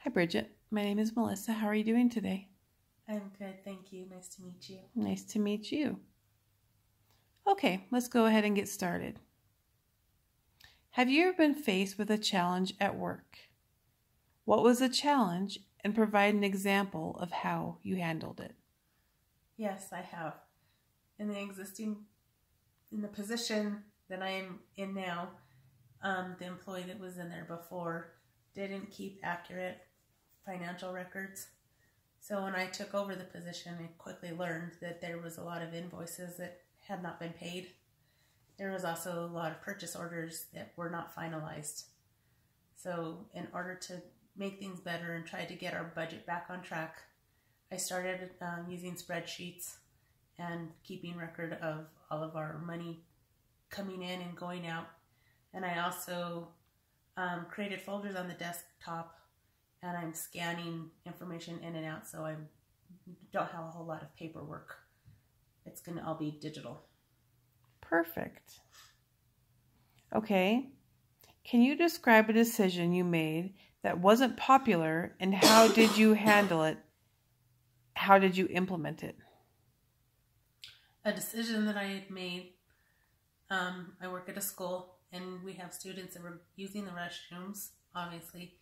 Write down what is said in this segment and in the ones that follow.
Hi, Bridget. My name is Melissa. How are you doing today? I'm good, thank you. Nice to meet you. Nice to meet you. Okay, let's go ahead and get started. Have you ever been faced with a challenge at work? What was the challenge, and provide an example of how you handled it? Yes, I have. In the position that I am in now, the employee that was in there before didn't keep accurate financial records. So when I took over the position, I quickly learned that there was a lot of invoices that had not been paid. There was also a lot of purchase orders that were not finalized. So in order to make things better and try to get our budget back on track, I started using spreadsheets and keeping record of all of our money coming in and going out. And I also created folders on the desktop, and I'm scanning information in and out, so I don't have a whole lot of paperwork. It's going to all be digital. Perfect. Okay. Can you describe a decision you made that wasn't popular, and how did you handle it? How did you implement it? A decision that I had made, I work at a school, and we have students that were using the restrooms, obviously,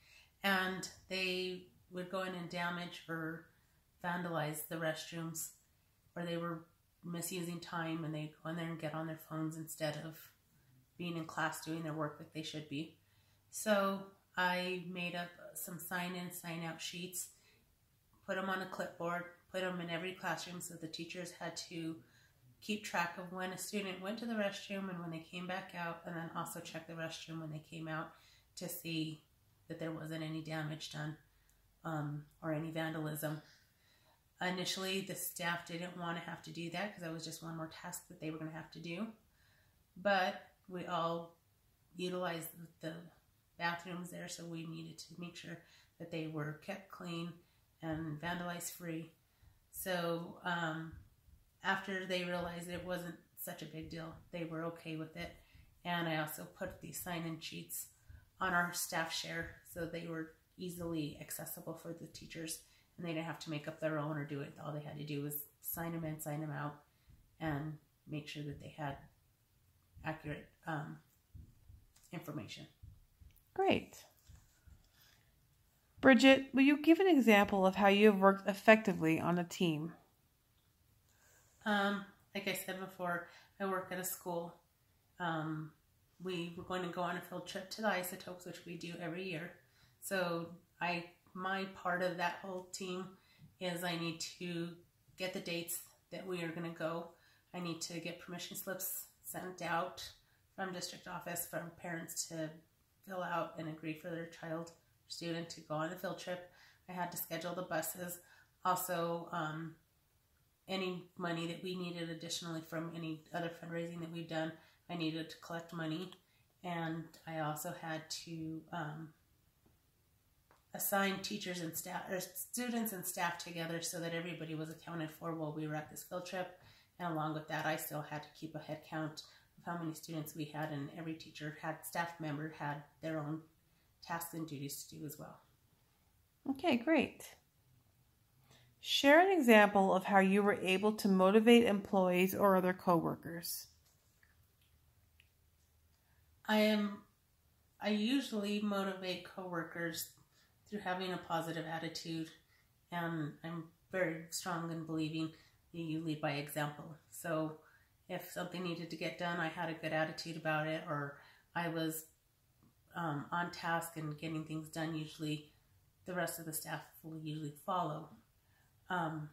and they would go in and damage or vandalize the restrooms, or they were misusing time, and they'd go in there and get on their phones instead of being in class doing their work like they should be. So I made up some sign-in, sign-out sheets, put them on a clipboard, put them in every classroom, so the teachers had to keep track of when a student went to the restroom and when they came back out, and then also check the restroom when they came out to see that there wasn't any damage done or any vandalism. Initially, the staff didn't want to have to do that because that was just one more task that they were going to have to do. But we all utilized the bathrooms there, so we needed to make sure that they were kept clean and vandalized free. So after they realized it wasn't such a big deal, they were okay with it. And I also put these sign-in sheets on our staff share, so they were easily accessible for the teachers, and they didn't have to make up their own or do it. All they had to do was sign them in, sign them out, and make sure that they had accurate information. Great. Bridget, will you give an example of how you have worked effectively on a team? Like I said before, I work at a school. We were going to go on a field trip to the Isotopes, which we do every year. So my part of that whole team is I need to get the dates that we are going to go. I need to get permission slips sent out from district office from parents to fill out and agree for their child or student to go on the field trip. I had to schedule the buses. Also, any money that we needed additionally from any other fundraising that we've done, I needed to collect money. And I also had to assign teachers and staff, or students and staff together, so that everybody was accounted for while we were at this field trip. And along with that, I still had to keep a head count of how many students we had, and every staff member had their own tasks and duties to do as well. Okay, great. Share an example of how you were able to motivate employees or other coworkers. I usually motivate coworkers through having a positive attitude, and I'm very strong in believing that you lead by example. So if something needed to get done, I had a good attitude about it, or I was on task and getting things done, usually the rest of the staff will usually follow. I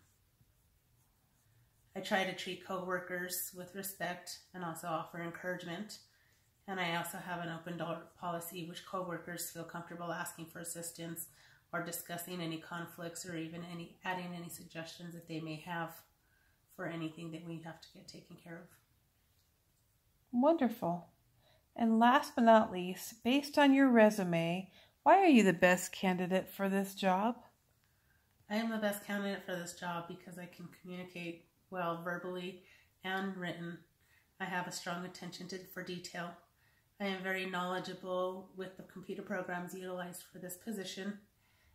try to treat coworkers with respect and also offer encouragement. And I also have an open door policy, which coworkers feel comfortable asking for assistance or discussing any conflicts, or even adding any suggestions that they may have for anything that we have to get taken care of. Wonderful. And last but not least, based on your resume, why are you the best candidate for this job? I am the best candidate for this job because I can communicate well verbally and written. I have a strong attention for detail. I am very knowledgeable with the computer programs utilized for this position,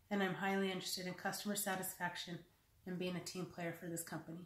and I'm highly interested in customer satisfaction and being a team player for this company.